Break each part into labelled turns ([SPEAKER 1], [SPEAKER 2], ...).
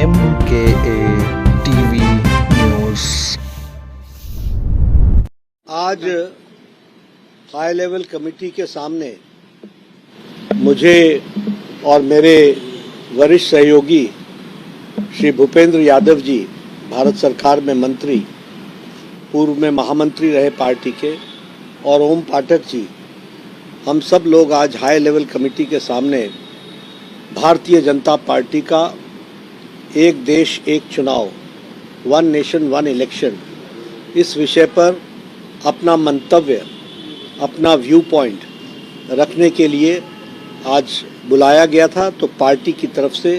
[SPEAKER 1] MKA TV news.
[SPEAKER 2] आज high level committee के सामने मुझे और मेरे वरिष्ठ सहयोगी श्री भूपेंद्र यादव जी, भारत सरकार में मंत्री, पूर्व में महामंत्री रहे पार्टी के, और ओम पाठक जी, हम सब लोग आज हाई लेवल कमेटी के सामने भारतीय जनता पार्टी का एक देश एक चुनाव, वन नेशन वन इलेक्शन, इस विषय पर अपना मंतव्य, अपना व्यू पॉइंट रखने के लिए आज बुलाया गया था। तो पार्टी की तरफ से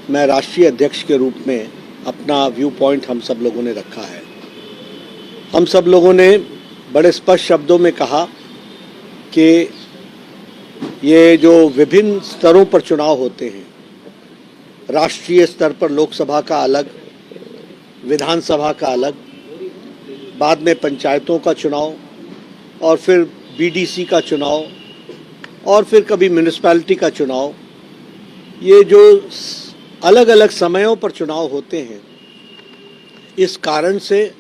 [SPEAKER 2] मैं राष्ट्रीय अध्यक्ष के रूप में अपना व्यू पॉइंट हम सब लोगों ने रखा है। हम सब लोगों ने बड़े स्पष्ट शब्दों में कहा कि ये जो विभिन्न स्तरों पर चुनाव होते हैं, राष्ट्रीय स्तर पर लोकसभा का अलग, विधानसभा का अलग, बाद में पंचायतों का चुनाव, और फिर बीडीसी का चुनाव, और फिर कभी म्यूनिसिपैलिटी का चुनाव, ये जो अलग अलग समयों पर चुनाव होते हैं, इस कारण से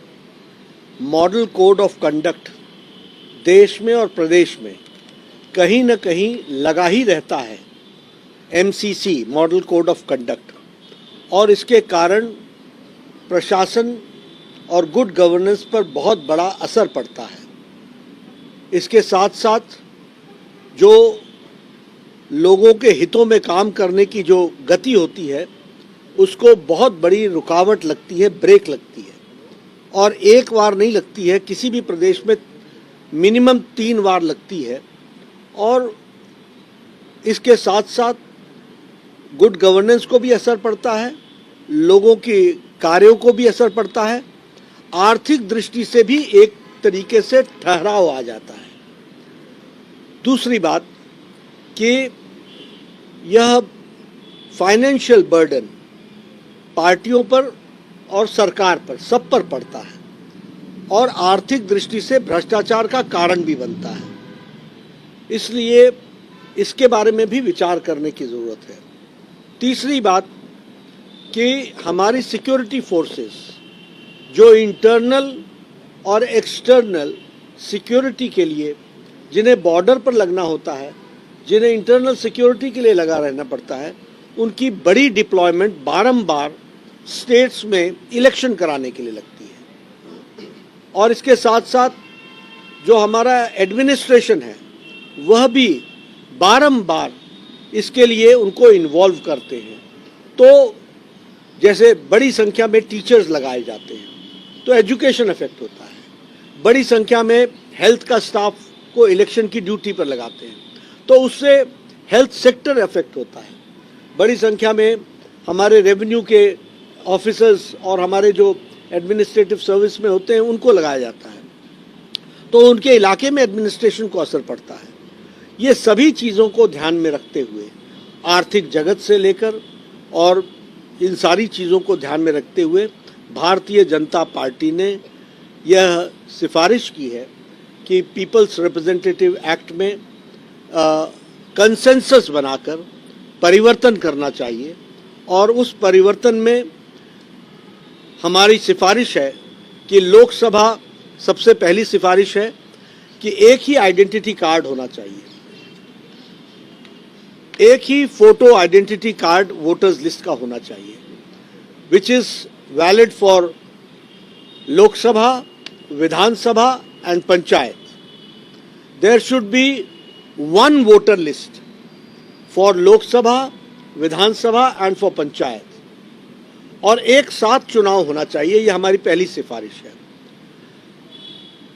[SPEAKER 2] मॉडल कोड ऑफ कंडक्ट देश में और प्रदेश में कहीं न कहीं लगा ही रहता है, MCC model code of conduct, और इसके कारण प्रशासन और गुड गवर्नेंस पर बहुत बड़ा असर पड़ता है। इसके साथ साथ जो लोगों के हितों में काम करने की जो गति होती है, उसको बहुत बड़ी रुकावट लगती है, ब्रेक लगती है, और एक बार नहीं लगती है, किसी भी प्रदेश में मिनिमम 3 बार लगती है। और इसके साथ साथ गुड गवर्नेंस को भी असर पड़ता है, लोगों के कार्यों को भी असर पड़ता है, आर्थिक दृष्टि से भी एक तरीके से ठहराव आ जाता है। दूसरी बात कि यह फाइनेंशियल बर्डन पार्टियों पर और सरकार पर, सब पर पड़ता है, और आर्थिक दृष्टि से भ्रष्टाचार का कारण भी बनता है। इसलिए इसके बारे में भी विचार करने की ज़रूरत है। तीसरी बात कि हमारी सिक्योरिटी फोर्सेस जो इंटरनल और एक्सटर्नल सिक्योरिटी के लिए, जिन्हें बॉर्डर पर लगना होता है, जिन्हें इंटरनल सिक्योरिटी के लिए लगा रहना पड़ता है, उनकी बड़ी डिप्लॉयमेंट बारंबार स्टेट्स में इलेक्शन कराने के लिए लगती है। और इसके साथ साथ जो हमारा एडमिनिस्ट्रेशन है, वह भी बारंबार इसके लिए उनको इन्वॉल्व करते हैं। तो जैसे बड़ी संख्या में टीचर्स लगाए जाते हैं तो एजुकेशन इफेक्ट होता है, बड़ी संख्या में हेल्थ का स्टाफ को इलेक्शन की ड्यूटी पर लगाते हैं तो उससे हेल्थ सेक्टर इफेक्ट होता है, बड़ी संख्या में हमारे रेवेन्यू के ऑफिसर्स और हमारे जो एडमिनिस्ट्रेटिव सर्विस में होते हैं उनको लगाया जाता है, तो उनके इलाके में एडमिनिस्ट्रेशन को असर पड़ता है। ये सभी चीज़ों को ध्यान में रखते हुए, आर्थिक जगत से लेकर और इन सारी चीज़ों को ध्यान में रखते हुए भारतीय जनता पार्टी ने यह सिफारिश की है कि पीपल्स रिप्रेजेंटेटिव एक्ट में कंसेंसस बनाकर परिवर्तन करना चाहिए। और उस परिवर्तन में हमारी सिफारिश है कि लोकसभा, सबसे पहली सिफारिश है कि एक ही आइडेंटिटी कार्ड होना चाहिए, एक ही photo identity card voters list का होना चाहिए, which is valid for Lok Sabha, Vidhan Sabha and panchayat. There should be one voter list for Lok Sabha, Vidhan Sabha and for panchayat, और एक साथ चुनाव होना चाहिए। यह हमारी पहली सिफारिश है।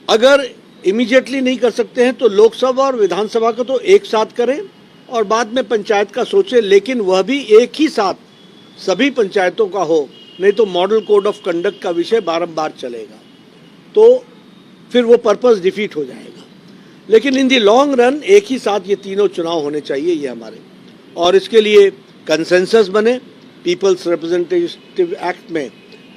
[SPEAKER 2] अगर इमीडिएटली नहीं कर सकते हैं तो लोकसभा और विधानसभा को तो एक साथ करें और बाद में पंचायत का सोचें, लेकिन वह भी एक ही साथ सभी पंचायतों का हो, नहीं तो मॉडल कोड ऑफ कंडक्ट का विषय बारंबार चलेगा, तो फिर वो पर्पस डिफीट हो जाएगा। लेकिन इन दी लॉन्ग रन एक ही साथ ये तीनों चुनाव होने चाहिए, ये हमारे, और इसके लिए कंसेंसस बने, पीपल्स रिप्रेजेंटेटिव एक्ट में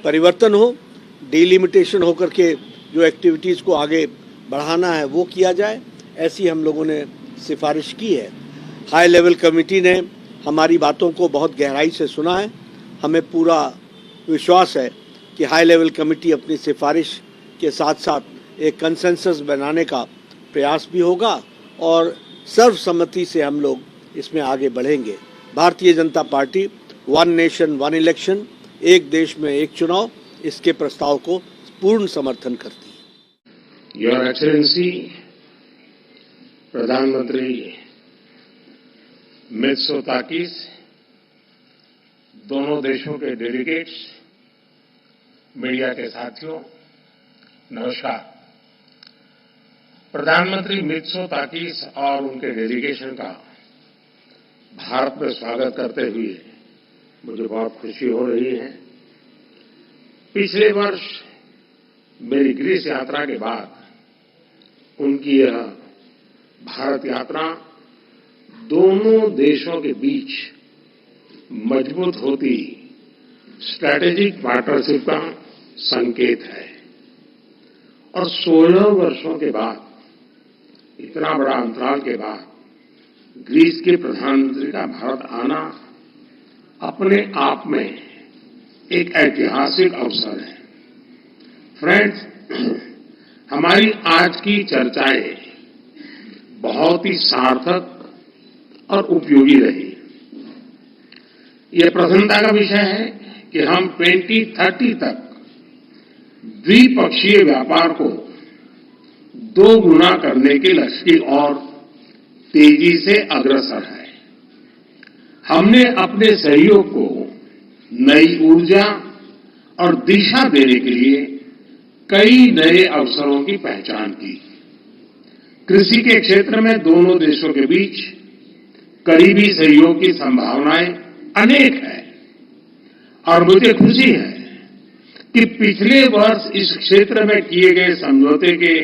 [SPEAKER 2] परिवर्तन हो, डिलिमिटेशन होकर के जो एक्टिविटीज़ को आगे बढ़ाना है वो किया जाए, ऐसी हम लोगों ने सिफारिश की है। हाई लेवल कमेटी ने हमारी बातों को बहुत गहराई से सुना है हमें पूरा विश्वास है कि हाई लेवल कमेटी अपनी सिफारिश के साथ साथ एक कंसेंसस बनाने का प्रयास भी होगा और सर्वसम्मति से हम लोग इसमें आगे बढ़ेंगे। Bharatiya Janata party one nation one election, एक देश में एक चुनाव, इसके प्रस्ताव को पूर्ण समर्थन करती है।
[SPEAKER 3] योर एक्सेलेंसी प्रधानमंत्री मित्सोताकिस, दोनों देशों के डेलीगेट्स, मीडिया के साथियों, नमस्कार। प्रधानमंत्री मित्सोताकिस और उनके डेलीगेशन का भारत में स्वागत करते हुए मुझे बहुत खुशी हो रही है। पिछले वर्ष मेरी ग्रीस यात्रा के बाद उनकी यह भारत यात्रा दोनों देशों के बीच मजबूत होती स्ट्रैटेजिक पार्टनरशिप का संकेत है और 16 वर्षों के बाद, इतना बड़ा अंतराल के बाद ग्रीस के प्रधानमंत्री का भारत आना अपने आप में एक ऐतिहासिक अवसर है। फ्रेंड्स, हमारी आज की चर्चाएं बहुत ही सार्थक और उपयोगी रही। यह प्रसन्नता का विषय है कि हम 2030 तक द्विपक्षीय व्यापार को 2 गुना करने के लक्ष्य की ओर तेजी से अग्रसर है। हमने अपने सहयोग को नई ऊर्जा और दिशा देने के लिए कई नए अवसरों की पहचान की। कृषि के क्षेत्र में दोनों देशों के बीच करीबी सहयोग की संभावनाएं अनेक हैं और मुझे खुशी है कि पिछले वर्ष इस क्षेत्र में किए गए समझौते के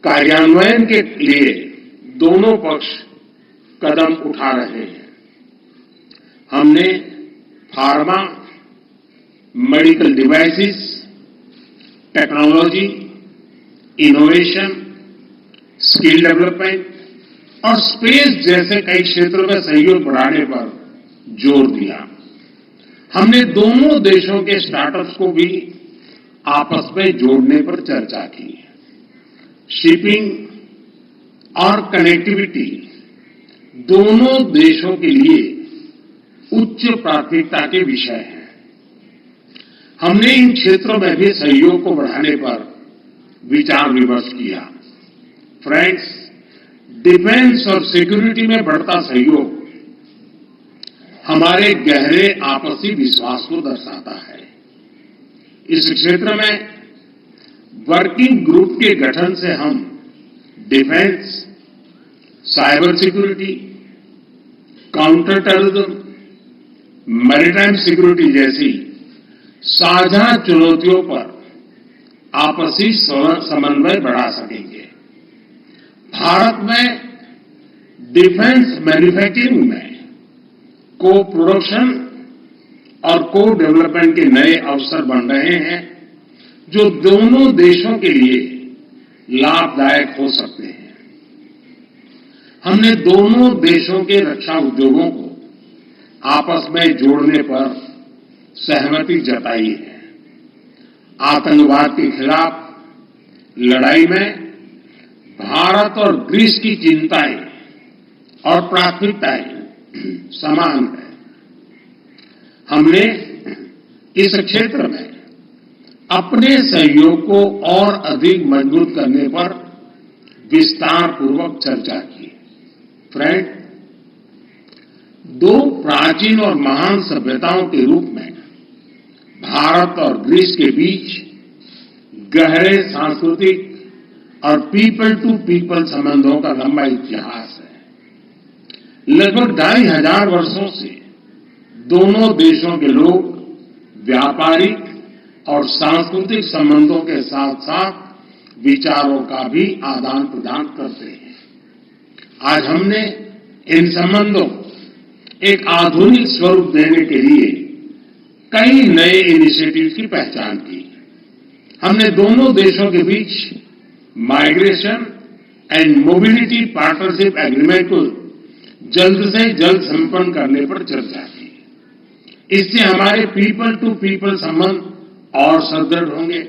[SPEAKER 3] कार्यान्वयन के लिए दोनों पक्ष कदम उठा रहे हैं। हमने pharma, medical devices, technology, innovation, skill development और स्पेस जैसे कई क्षेत्रों में सहयोग बढ़ाने पर जोर दिया। हमने दोनों देशों के स्टार्टअप्स को भी आपस में जोड़ने पर चर्चा की। शिपिंग और कनेक्टिविटी दोनों देशों के लिए उच्च प्राथमिकता के विषय हैं। हमने इन क्षेत्रों में भी सहयोग को बढ़ाने पर विचार विमर्श किया। फ्रेंड्स, डिफेंस और सिक्योरिटी में बढ़ता सहयोग हमारे गहरे आपसी विश्वास को दर्शाता है। इस क्षेत्र में वर्किंग ग्रुप के गठन से हम defence, cyber security, counter terrorism, maritime security जैसी साझा चुनौतियों पर आपसी समन्वय बढ़ा सकेंगे। भारत में डिफेंस मैन्युफैक्चरिंग में को प्रोडक्शन और को डेवलपमेंट के नए अवसर बन रहे हैं जो दोनों देशों के लिए लाभदायक हो सकते हैं। हमने दोनों देशों के रक्षा उद्योगों को आपस में जोड़ने पर सहमति जताई है। आतंकवाद के खिलाफ लड़ाई में भारत और ग्रीस की चिंताएं और प्राथमिकताएं समान है। हमने इस क्षेत्र में अपने सहयोग को और अधिक मजबूत करने पर विस्तार पूर्वक चर्चा की। फ्रेंड, 2 प्राचीन और महान सभ्यताओं के रूप में भारत और ग्रीस के बीच गहरे सांस्कृतिक और पीपल टू पीपल संबंधों का लंबा इतिहास है। लगभग 2500 वर्षों से दोनों देशों के लोग व्यापारिक और सांस्कृतिक संबंधों के साथ साथ विचारों का भी आदान प्रदान करते हैं। आज हमने इन संबंधों एक आधुनिक स्वरूप देने के लिए कई नए इनिशिएटिव्स की पहचान की। हमने दोनों देशों के बीच migration and mobility partnership agreement को जल्द से जल्द संपन्न करने पर चर्चा की। इससे हमारे पीपल टू पीपल संबंध और सुदृढ़ होंगे।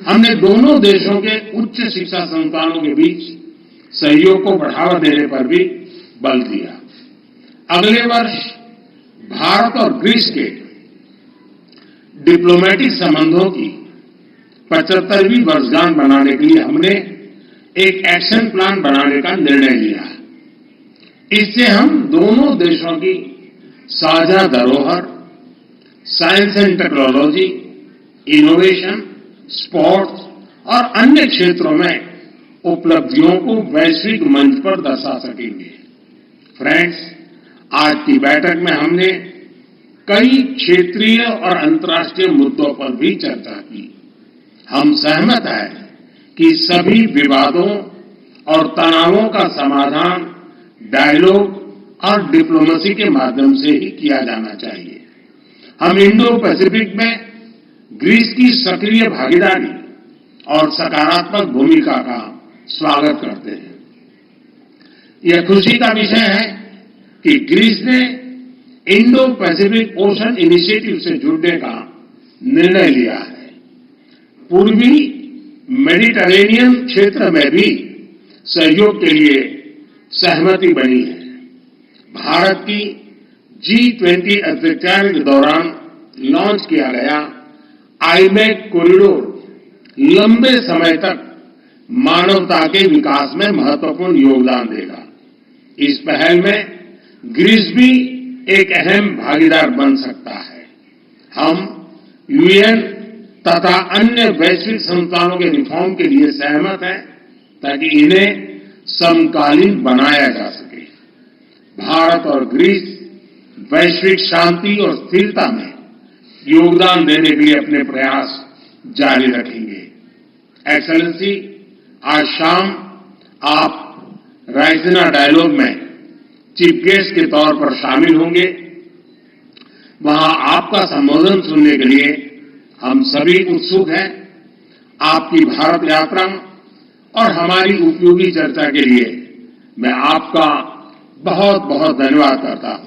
[SPEAKER 3] हमने दोनों देशों के उच्च शिक्षा संस्थानों के बीच सहयोग को बढ़ावा देने पर भी बल दिया। अगले वर्ष भारत और ग्रीस के डिप्लोमेटिक संबंधों की 75वीं वर्षगांठ मनाने के लिए हमने एक एक्शन प्लान बनाने का निर्णय लिया है। इससे हम दोनों देशों की साझा धरोहर, science and technology, innovation, sports और अन्य क्षेत्रों में उपलब्धियों को वैश्विक मंच पर दर्शा सकेंगे। फ्रेंड्स, आज की बैठक में हमने कई क्षेत्रीय और अंतर्राष्ट्रीय मुद्दों पर भी चर्चा की। हम सहमत हैं कि सभी विवादों और तनावों का समाधान डायलॉग और डिप्लोमेसी के माध्यम से ही किया जाना चाहिए। हम इंडो पैसिफिक में ग्रीस की सक्रिय भागीदारी और सकारात्मक भूमिका का स्वागत करते हैं। यह खुशी का विषय है कि ग्रीस ने इंडो पैसिफिक ओशन इनिशिएटिव से जुड़ने का निर्णय लिया है। पूर्वी मेडिटरेनियन क्षेत्र में भी सहयोग के लिए सहमति बनी है। भारत की G20 अध्यक्षता के दौरान लॉन्च किया गया आईमेक कॉरिडोर लंबे समय तक मानवता के विकास में महत्वपूर्ण योगदान देगा। इस पहल में ग्रीस भी एक अहम भागीदार बन सकता है। हम यूएन तथा अन्य वैश्विक संस्थानों के रिफॉर्म के लिए सहमत हैं ताकि इन्हें समकालीन बनाया जा सके। भारत और ग्रीस वैश्विक शांति और स्थिरता में योगदान देने के लिए अपने प्रयास जारी रखेंगे। एक्सेलेंसी, आज शाम आप रायसीना डायलॉग में चीफ गेस्ट के तौर पर शामिल होंगे। वहां आपका संबोधन सुनने के लिए हम सभी उत्सुक हैं। आपकी भारत यात्रा और हमारी उपयोगी चर्चा के लिए मैं आपका बहुत बहुत धन्यवाद करता हूं।